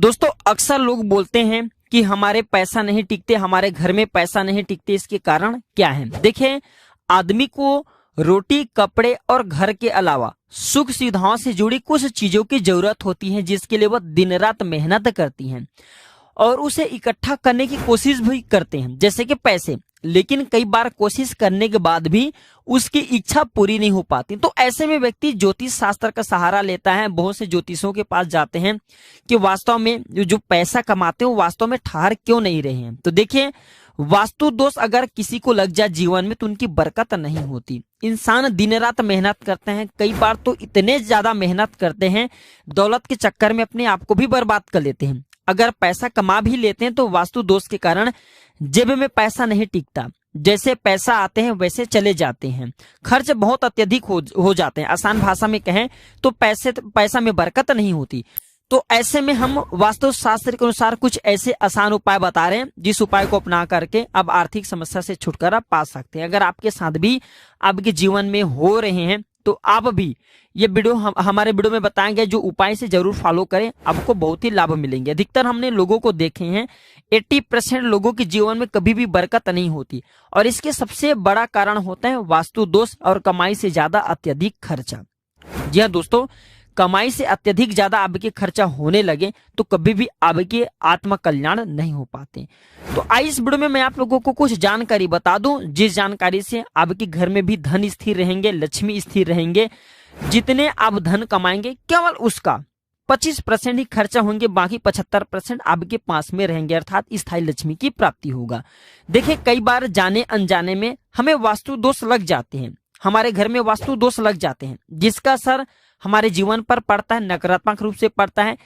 दोस्तों अक्सर लोग बोलते हैं कि हमारे पैसा नहीं टिकते, हमारे घर में पैसा नहीं टिकते। इसके कारण क्या है? देखिए, आदमी को रोटी, कपड़े और घर के अलावा सुख सुविधाओं से जुड़ी कुछ चीजों की जरूरत होती है, जिसके लिए वह दिन रात मेहनत करती हैं और उसे इकट्ठा करने की कोशिश भी करते हैं, जैसे कि पैसे। लेकिन कई बार कोशिश करने के बाद भी उसकी इच्छा पूरी नहीं हो पाती। तो ऐसे में व्यक्ति ज्योतिष शास्त्र का सहारा लेता है। बहुत से ज्योतिषों के पास जाते हैं कि वास्तव में जो पैसा कमाते हैं वो वास्तव में ठहर क्यों नहीं रहे हैं। तो देखिए, वास्तु दोष अगर किसी को लग जाए जीवन में तो उनकी बरकत नहीं होती। इंसान दिन रात मेहनत करते हैं, कई बार तो इतने ज्यादा मेहनत करते हैं, दौलत के चक्कर में अपने आप को भी बर्बाद कर लेते हैं। अगर पैसा कमा भी लेते हैं तो वास्तु दोष के कारण जेब में पैसा नहीं टिकता। जैसे पैसा आते हैं वैसे चले जाते हैं, खर्च बहुत अत्यधिक हो जाते हैं। आसान भाषा में कहें तो पैसा में बरकत नहीं होती। तो ऐसे में हम वास्तु शास्त्र के अनुसार कुछ ऐसे आसान उपाय बता रहे हैं, जिस उपाय को अपना करके अब आर्थिक समस्या से छुटकारा पा सकते हैं। अगर आपके साथ भी आपके जीवन में हो रहे हैं तो आप भी ये वीडियो हमारे वीडियो में बताए गए जो उपाय से जरूर फॉलो करें, आपको बहुत ही लाभ मिलेंगे। अधिकतर हमने लोगों को देखे हैं 80% लोगों के जीवन में कभी भी बरकत नहीं होती और इसके सबसे बड़ा कारण होता है वास्तु दोष और कमाई से ज्यादा अत्यधिक खर्चा। जी हाँ दोस्तों, कमाई से अत्यधिक ज्यादा आपके खर्चा होने लगे तो कभी भी आपके आत्म कल्याण नहीं हो पाते। तो आइए इस वीडियो में मैं आप लोगों को कुछ जानकारी बता दूं, जिस जानकारी से आपके घर में भी धन स्थिर रहेंगे, लक्ष्मी स्थिर रहेंगे। जितने आप धन कमाएंगे केवल उसका 25% ही खर्चा होंगे, बाकी 75% आपके पास में रहेंगे, अर्थात स्थायी लक्ष्मी की प्राप्ति होगा। देखिए, कई बार जाने अनजाने में हमें वास्तु दोष लग जाते हैं, हमारे घर में वास्तु दोष लग जाते हैं, जिसका असर हमारे जीवन पर पड़ता है, नकारात्मक रूप से पड़ता है।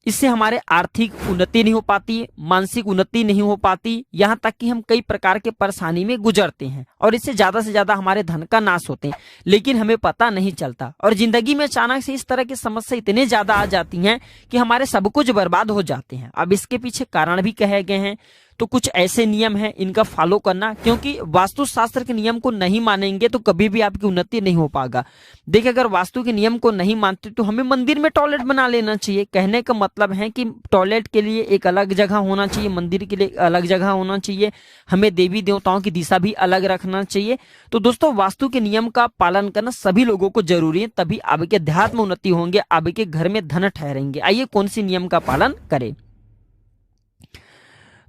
इससे हमारे आर्थिक उन्नति नहीं हो पाती, मानसिक उन्नति नहीं हो पाती, यहाँ तक कि हम कई प्रकार के परेशानी में गुजरते हैं और इससे ज्यादा से ज्यादा हमारे धन का नाश होते हैं, लेकिन हमें पता नहीं चलता। और जिंदगी में अचानक से इस तरह की समस्या इतने ज्यादा आ जाती हैं कि हमारे सब कुछ बर्बाद हो जाते हैं। अब इसके पीछे कारण भी कहे गए हैं, तो कुछ ऐसे नियम हैं, इनका फॉलो करना, क्योंकि वास्तु शास्त्र के नियम को नहीं मानेंगे तो कभी भी आपकी उन्नति नहीं हो पाएगा। देखिए, अगर वास्तु के नियम को नहीं मानते तो हमें मंदिर में टॉयलेट बना लेना चाहिए। कहने का मतलब है कि टॉयलेट के लिए एक अलग जगह होना चाहिए, मंदिर के लिए अलग जगह होना चाहिए, हमें देवी देवताओं की दिशा भी अलग रखना चाहिए। तो दोस्तों, वास्तु के नियम का पालन करना सभी लोगों को जरूरी है, तभी आपके अध्यात्म उन्नति होंगे, आपके घर में धन ठहरेंगे। आइए कौन सी नियम का पालन करें।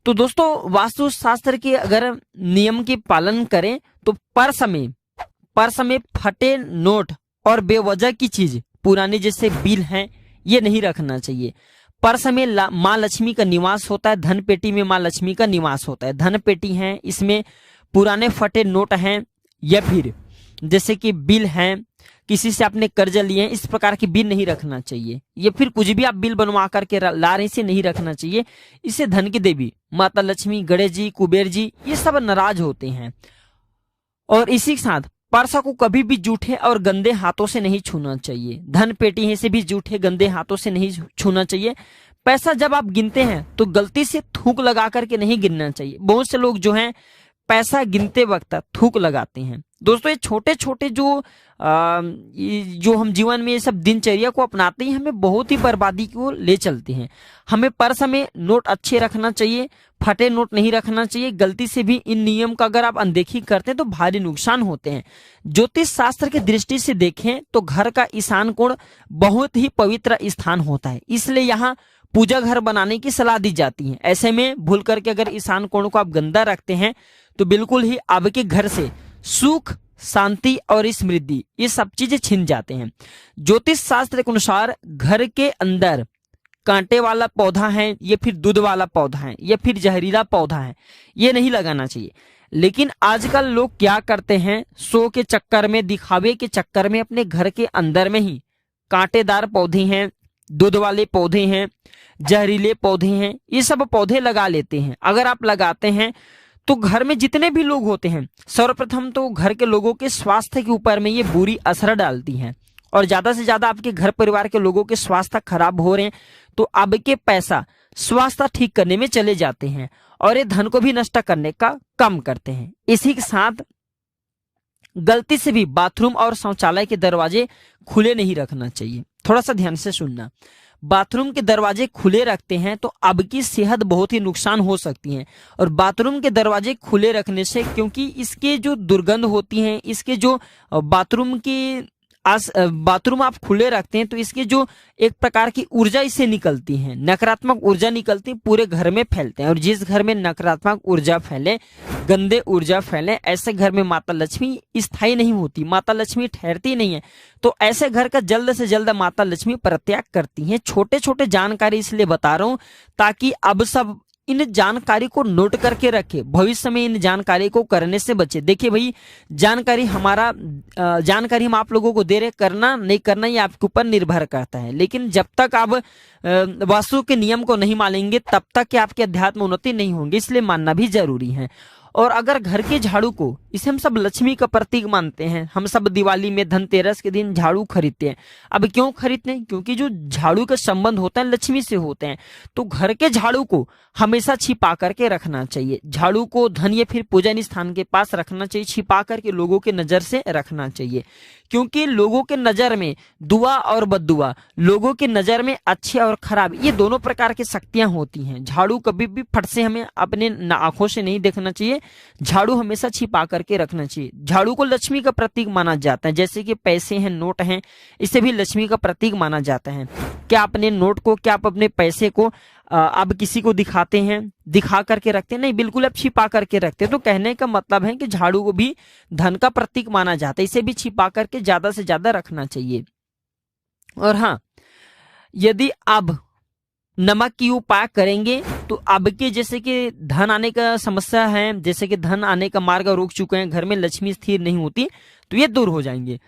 तो दोस्तों, वास्तु शास्त्र के अगर नियम के पालन करें तो पर्स में फटे नोट और बेवजह की चीज, पुराने जैसे बिल हैं, ये नहीं रखना चाहिए। पर्स में माँ लक्ष्मी का निवास होता है, धन पेटी में माँ लक्ष्मी का निवास होता है। धन पेटी है, इसमें पुराने फटे नोट हैं या फिर जैसे कि बिल हैं, किसी से आपने कर्ज लिए हैं, इस प्रकार की बिल नहीं रखना चाहिए। या फिर कुछ भी आप बिल बनवा करके ला रहे से नहीं रखना चाहिए। इससे धन की देवी माता लक्ष्मी, गणेश जी, कुबेर जी, ये सब नाराज होते हैं। और इसी के साथ पर्स को कभी भी जूठे और गंदे हाथों से नहीं छूना चाहिए। धन पेटी है से भी जूठे गंदे हाथों से नहीं छूना चाहिए। पैसा जब आप गिनते हैं तो गलती से थूक लगा करके नहीं गिनना चाहिए। बहुत से लोग जो हैं पैसा गिनते वक्त थूक लगाते हैं। दोस्तों, ये छोटे छोटे जो हम जीवन में ये सब दिनचर्या को अपनाते हैं, हमें बहुत ही बर्बादी को ले चलते हैं। हमें पर्स में नोट अच्छे रखना चाहिए, फटे नोट नहीं रखना चाहिए। गलती से भी इन नियम का अगर आप अनदेखी करते हैं तो भारी नुकसान होते हैं। ज्योतिष शास्त्र की दृष्टि से देखें तो घर का ईशान कोण बहुत ही पवित्र स्थान होता है, इसलिए यहाँ पूजा घर बनाने की सलाह दी जाती है। ऐसे में भूल करके अगर ईशान कोण को आप गंदा रखते हैं तो बिल्कुल ही आपके घर से सुख, शांति और समृद्धि, ये सब चीजें छिन जाते हैं। ज्योतिष शास्त्र के अनुसार घर के अंदर कांटे वाला पौधा है या फिर दूध वाला पौधा है या फिर जहरीला पौधा है, ये नहीं लगाना चाहिए। लेकिन आजकल लोग क्या करते हैं, शो के चक्कर में, दिखावे के चक्कर में अपने घर के अंदर में ही कांटेदार पौधे हैं, दूध वाले पौधे हैं, जहरीले पौधे हैं, ये सब पौधे लगा लेते हैं। अगर आप लगाते हैं तो घर में जितने भी लोग होते हैं, सर्वप्रथम तो घर के लोगों के स्वास्थ्य के ऊपर में ये बुरी असर डालती हैं और ज्यादा से ज्यादा आपके घर परिवार के लोगों के स्वास्थ्य खराब हो रहे हैं तो आपके पैसा स्वास्थ्य ठीक करने में चले जाते हैं और ये धन को भी नष्ट करने का काम करते हैं। इसी के साथ गलती से भी बाथरूम और शौचालय के दरवाजे खुले नहीं रखना चाहिए। थोड़ा सा ध्यान से सुनना। बाथरूम के दरवाजे खुले रखते हैं तो आपकी सेहत बहुत ही नुकसान हो सकती है। और बाथरूम के दरवाजे खुले रखने से, क्योंकि इसके जो दुर्गंध होती हैं, इसके जो बाथरूम आप खुले रखते हैं तो इसके जो एक प्रकार की ऊर्जा इससे निकलती है, नकारात्मक ऊर्जा निकलती है, पूरे घर में फैलते हैं। और जिस घर में नकारात्मक ऊर्जा फैले, गंदे ऊर्जा फैले, ऐसे घर में माता लक्ष्मी स्थायी नहीं होती, माता लक्ष्मी ठहरती नहीं है। तो ऐसे घर का जल्द से जल्द माता लक्ष्मी परित्याग करती हैं। छोटे छोटे जानकारी इसलिए बता रहा हूं ताकि अब सब इन जानकारी को नोट करके रखे, भविष्य में इन जानकारी को करने से बचे। देखिए भाई, जानकारी हम आप लोगों को दे रहे, करना नहीं करना ये आपके ऊपर निर्भर करता है। लेकिन जब तक आप वास्तु के नियम को नहीं मानेंगे तब तक कि आपकी अध्यात्म उन्नति नहीं होंगी, इसलिए मानना भी जरूरी है। और अगर घर के झाड़ू को, इसे हम सब लक्ष्मी का प्रतीक मानते हैं, हम सब दिवाली में धनतेरस के दिन झाड़ू खरीदते हैं। अब क्यों खरीदते हैं? क्योंकि जो झाड़ू का संबंध होता है लक्ष्मी से होते हैं। तो घर के झाड़ू को हमेशा छिपा करके रखना चाहिए। झाड़ू को धन या फिर पूजन स्थान के पास रखना चाहिए, छिपा करके लोगों के नजर से रखना चाहिए। क्योंकि लोगों के नजर में दुआ और बद्दुआ, लोगों के नजर में अच्छे और खराब, ये दोनों प्रकार की शक्तियां होती हैं। झाड़ू कभी भी फट से हमें अपने आंखों से नहीं देखना चाहिए, झाड़ू हमेशा छिपा करके रखना चाहिए। झाड़ू को लक्ष्मी का प्रतीक माना जाता है, जैसे कि पैसे हैं, नोट हैं, इसे भी लक्ष्मी का प्रतीक माना जाता है। क्या अपने नोट को, क्या आप अपने पैसे को आप किसी को दिखाते हैं, दिखा करके रखते हैं? नहीं, बिल्कुल आप छिपा करके रखते हैं। तो कहने का मतलब है कि झाड़ू को भी धन का प्रतीक माना जाता है, इसे भी छिपा करके ज्यादा से ज्यादा रखना चाहिए। और हाँ, यदि आप नमक की उपाय करेंगे तो आपके जैसे कि धन आने का समस्या है, जैसे कि धन आने का मार्ग रोक चुके हैं, घर में लक्ष्मी स्थिर नहीं होती, तो ये दूर हो जाएंगे।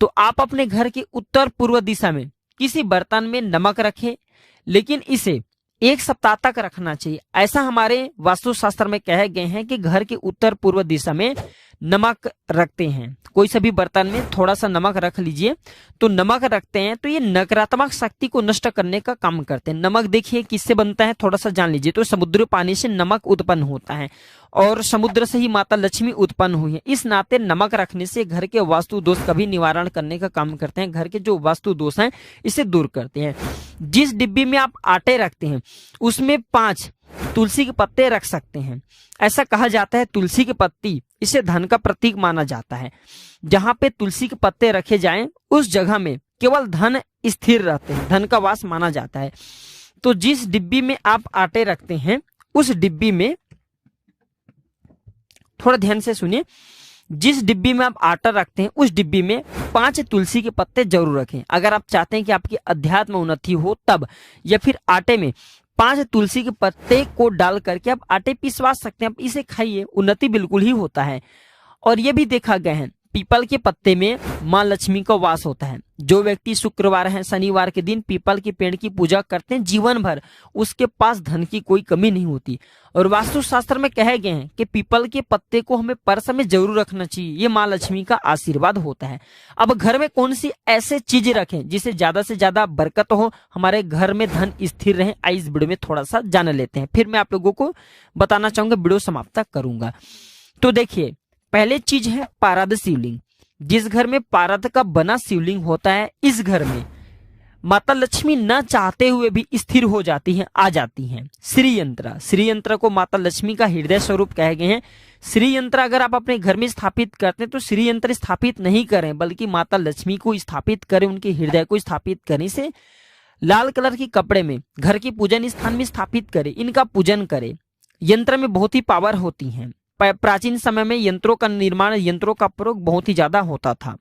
तो आप अपने घर के उत्तर पूर्व दिशा में किसी बर्तन में नमक रखें, लेकिन इसे 1 सप्ताह तक रखना चाहिए। ऐसा हमारे वास्तुशास्त्र में कहे गए हैं कि घर के उत्तर पूर्व दिशा में नमक रखते हैं। कोई सभी बर्तन में थोड़ा सा नमक रख लीजिए। तो नमक रखते हैं तो ये नकारात्मक शक्ति को नष्ट करने का काम करते हैं। नमक देखिए किससे बनता है, थोड़ा सा जान लीजिए। तो समुद्री पानी से नमक उत्पन्न होता है और समुद्र से ही माता लक्ष्मी उत्पन्न हुई है। इस नाते नमक रखने से घर के वास्तु दोष का भी निवारण करने का काम करते हैं, घर के जो वास्तु दोष हैं इसे दूर करते हैं। जिस डिब्बी में आप आटे रखते हैं उसमें 5 तुलसी के पत्ते रख सकते हैं। ऐसा कहा जाता है तुलसी की पत्ती, इसे धन का प्रतीक माना जाता है। जहां पे तुलसी के पत्ते रखे जाएं उस जगह में केवल धन स्थिर रहते हैं, धन का वास माना जाता है। तो जिस डिब्बी में आप आटे रखते हैं उस डिब्बी में, थोड़ा ध्यान से सुनिए, जिस डिब्बी में आप आटा रखते हैं उस डिब्बी में 5 तुलसी के पत्ते जरूर रखें। अगर आप चाहते हैं कि आपकी अध्यात्म उन्नति हो तब, या फिर आटे में 5 तुलसी के पत्ते को डाल करके आप आटे पिसवा सकते हैं, आप इसे खाइए, उन्नति बिल्कुल ही होता है। और यह भी देखा गया है पीपल के पत्ते में मां लक्ष्मी का वास होता है। जो व्यक्ति शुक्रवार है, शनिवार के दिन पीपल के पेड़ की पूजा करते हैं, जीवन भर उसके पास धन की कोई कमी नहीं होती। और वास्तुशास्त्र में कहे गए हैं कि पीपल के पत्ते को हमें पर्स में जरूर रखना चाहिए, ये मां लक्ष्मी का आशीर्वाद होता है। अब घर में कौन सी ऐसे चीजें रखें जिससे ज्यादा से ज्यादा बरकत हो, हमारे घर में धन स्थिर रहे, इस वीडियो में थोड़ा सा जान लेते हैं, फिर मैं आप लोगों को बताना चाहूंगा, वीडियो समाप्त करूंगा। तो देखिए, पहले चीज है पारद शिवलिंग। जिस घर में पारद का बना शिवलिंग होता है, इस घर में माता लक्ष्मी न चाहते हुए भी स्थिर हो जाती हैं, आ जाती हैं। श्री यंत्र को माता लक्ष्मी का हृदय स्वरूप कहे गए हैं। श्री यंत्र अगर आप अपने घर में स्थापित करते हैं तो श्री यंत्र स्थापित नहीं करें, बल्कि माता लक्ष्मी को स्थापित करें, उनके हृदय को स्थापित करें। से लाल कलर के कपड़े में घर के पूजन स्थान में स्थापित करें, इनका पूजन करें। यंत्र में बहुत ही पावर होती है। प्राचीन समय में यंत्रों का निर्माण, यंत्रों का प्रयोग बहुत ही ज्यादा होता था।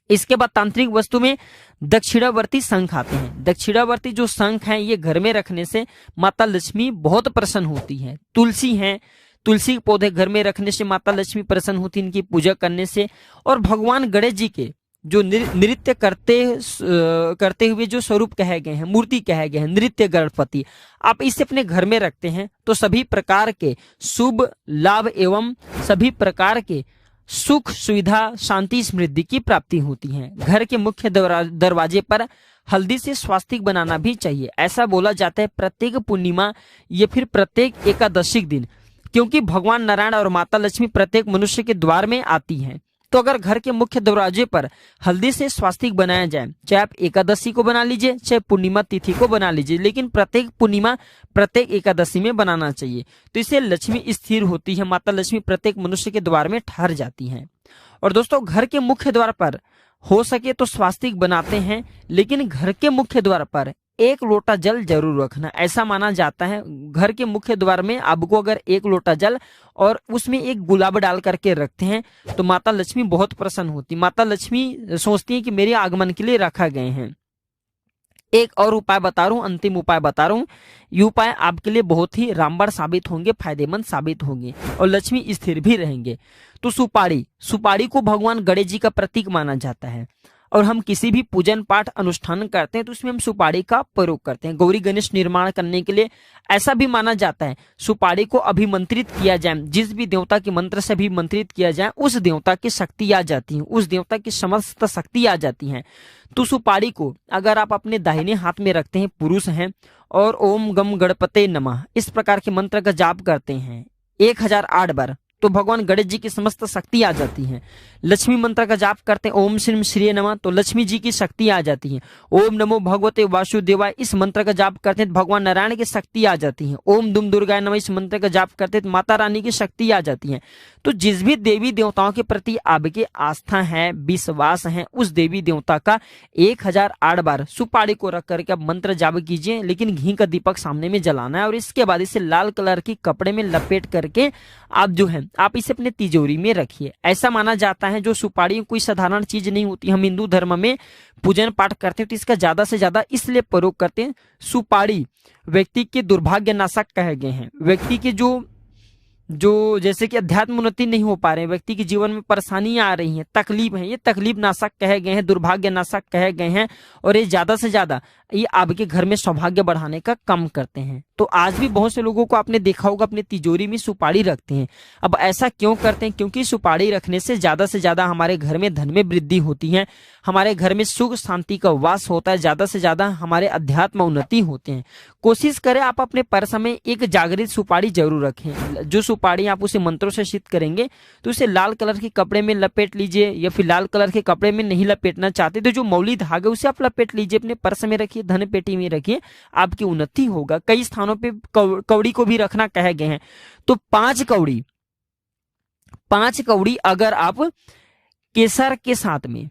इसके बाद तांत्रिक वस्तु में दक्षिणावर्ती शंख आते हैं। दक्षिणावर्ती जो शंख हैं ये घर में रखने से माता लक्ष्मी बहुत प्रसन्न होती है। तुलसी है, तुलसी के पौधे घर में रखने से माता लक्ष्मी प्रसन्न होती है, इनकी पूजा करने से। और भगवान गणेश जी के जो नृत्य करते हुए जो स्वरूप कहे गए हैं, मूर्ति कहे गए हैं, नृत्य गणपति, आप इसे अपने घर में रखते हैं तो सभी प्रकार के शुभ लाभ एवं सभी प्रकार के सुख सुविधा शांति समृद्धि की प्राप्ति होती है। घर के मुख्य दरवाजे पर हल्दी से स्वास्तिक बनाना भी चाहिए। ऐसा बोला जाता है प्रत्येक पूर्णिमा या फिर प्रत्येक एकादशी दिन, क्योंकि भगवान नारायण और माता लक्ष्मी प्रत्येक मनुष्य के द्वार में आती हैं। तो अगर घर के मुख्य दरवाजे पर हल्दी से स्वास्तिक बनाया जाए, चाहे आप एकादशी को बना लीजिए, चाहे पूर्णिमा तिथि को बना लीजिए, लेकिन प्रत्येक पूर्णिमा प्रत्येक एकादशी में बनाना चाहिए। तो इससे लक्ष्मी स्थिर होती है, माता लक्ष्मी प्रत्येक मनुष्य के द्वार में ठहर जाती हैं। और दोस्तों घर के मुख्य द्वार पर हो सके तो स्वास्तिक बनाते हैं, लेकिन घर के मुख्य द्वार पर 1 लोटा जल जरूर रखना। ऐसा माना जाता है घर के मुख्य द्वार में आपको अगर 1 लोटा जल और उसमें एक गुलाब डाल करके रखते हैं तो माता लक्ष्मी बहुत प्रसन्न होती। माता लक्ष्मी सोचती है कि मेरे आगमन के लिए रखा गए हैं। एक और उपाय बता रहा हूँ, अंतिम उपाय बता रहा हूँ। ये उपाय आपके लिए बहुत ही रामबाण साबित होंगे, फायदेमंद साबित होंगे और लक्ष्मी स्थिर भी रहेंगे। तो सुपारी को भगवान गणेश जी का प्रतीक माना जाता है और हम किसी भी पूजन पाठ अनुष्ठान करते हैं तो उसमें हम सुपारी का प्रयोग करते हैं। गौरी गणेश निर्माण करने के लिए ऐसा भी माना जाता है सुपारी को अभिमंत्रित किया जाए, जिस भी देवता के मंत्र से अभिमंत्रित किया जाए उस देवता की शक्ति आ जाती है, उस देवता की समस्त शक्ति आ जाती है। तो सुपारी को अगर आप अपने दाहिने हाथ में रखते हैं, पुरुष हैं, और ओम गम गणपते नमः इस प्रकार के मंत्र का जाप करते हैं 1008 बार, तो भगवान गणेश जी की समस्त शक्ति आ जाती है। लक्ष्मी मंत्र का जाप करते हैं ओम श्रीम श्री नमः, तो लक्ष्मी जी की शक्ति आ जाती है। ओम नमो भगवते वासुदेवाय इस मंत्र का जाप करते हैं तो भगवान नारायण की शक्ति आ जाती है। ओम दुम दुर्गाय नमः इस मंत्र का जाप करते हैं तो माता रानी की शक्ति आ जाती है। तो जिस भी देवी देवताओं के प्रति आपकी आस्था है, विश्वास है, उस देवी देवता का 1008 बार सुपारी को रख करके आप मंत्र जाप कीजिए, लेकिन घी का दीपक सामने में जलाना है और इसके बाद इसे लाल कलर की कपड़े में लपेट करके आप जो है आप इसे अपने तिजोरी में रखिए। ऐसा माना जाता है जो सुपारी कोई साधारण चीज नहीं होती। हम हिंदू धर्म में पूजन पाठ करते हैं तो इसका ज्यादा से ज्यादा इसलिए प्रयोग करते हैं। सुपारी व्यक्ति के दुर्भाग्य नाशक कहे गए हैं। व्यक्ति के जो जैसे कि अध्यात्म उन्नति नहीं हो पा रहे हैं, व्यक्ति के जीवन में परेशानियां आ रही हैं, तकलीफ है, ये तकलीफ नाशक कहे गए हैं, दुर्भाग्य नाशक कहे गए हैं और ये ज्यादा से ज्यादा ये आपके घर में सौभाग्य बढ़ाने का काम करते हैं। तो आज भी बहुत से लोगों को आपने देखा होगा अपने तिजोरी में सुपारी रखते हैं। अब ऐसा क्यों करते हैं? क्योंकि सुपारी रखने से ज्यादा हमारे घर में धन में वृद्धि होती है, हमारे घर में सुख शांति का वास होता है, ज्यादा से ज्यादा हमारे अध्यात्म उन्नति होते हैं। कोशिश करें आप अपने पर्स में एक जागृत सुपारी जरूर रखें। जो सुपारी आप उसे मंत्रों से सिद्ध करेंगे तो उसे लाल कलर के कपड़े में लपेट लीजिए, या फिर लाल कलर के कपड़े में नहीं लपेटना चाहते तो जो मौली धागा उसे आप लपेट लीजिए, अपने पर्स में रखिए, धन पेटी में रखिए, आपकी उन्नति होगा। कई स्थानों पे कौड़ी को भी रखना कहे गए हैं। तो 5 कौड़ी अगर आप केसर के साथ में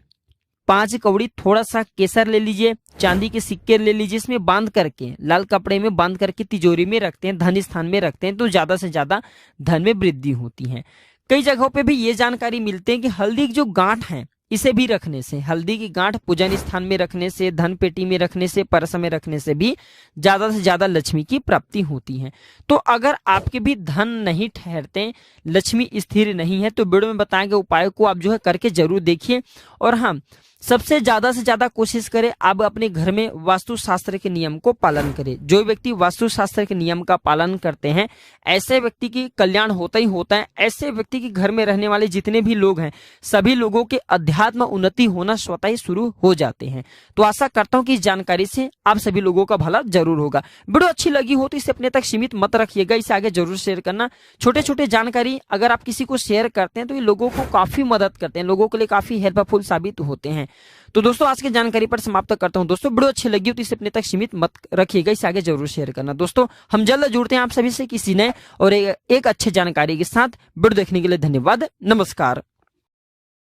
5 कौड़ी थोड़ा सा केसर ले लीजिए, चांदी के सिक्के ले लीजिए, इसमें बांध करके लाल कपड़े में बांध करके तिजोरी में रखते हैं, धन स्थान में रखते हैं तो ज्यादा से ज्यादा धन में वृद्धि होती है। कई जगहों पे भी ये जानकारी मिलती है कि हल्दी की जो गांठ है इसे भी रखने से, हल्दी की गांठ पूजन स्थान में रखने से, धन पेटी में रखने से, पर्स में रखने से भी ज्यादा से ज्यादा लक्ष्मी की प्राप्ति होती है। तो अगर आपके भी धन नहीं ठहरते, लक्ष्मी स्थिर नहीं है, तो वीडियो में बताए गए उपाय को आप जो है करके जरूर देखिए। और हाँ, सबसे ज्यादा से ज्यादा कोशिश करें आप अपने घर में वास्तुशास्त्र के नियम को पालन करें। जो व्यक्ति वास्तुशास्त्र के नियम का पालन करते हैं ऐसे व्यक्ति की कल्याण होता ही होता है। ऐसे व्यक्ति के घर में रहने वाले जितने भी लोग हैं सभी लोगों के अध्यात्म उन्नति होना स्वतः ही शुरू हो जाते हैं। तो आशा करता हूं कि इस जानकारी से आप सभी लोगों का भला जरूर होगा। वीडियो अच्छी लगी हो तो इसे अपने तक सीमित मत रखिएगा, इसे आगे जरूर शेयर करना। छोटे छोटे जानकारी अगर आप किसी को शेयर करते हैं तो ये लोगों को काफी मदद करते हैं, लोगों के लिए काफी हेल्पफुल साबित होते हैं। तो दोस्तों आज की जानकारी पर समाप्त करता हूं। दोस्तों वीडियो अच्छी लगी हो तो इसे अपने तक सीमित मत रखिएगा, इसे आगे जरूर शेयर करना। दोस्तों हम जल्द जुड़ते हैं आप सभी से किसी नए और एक अच्छे जानकारी के साथ। वीडियो देखने के लिए धन्यवाद। नमस्कार।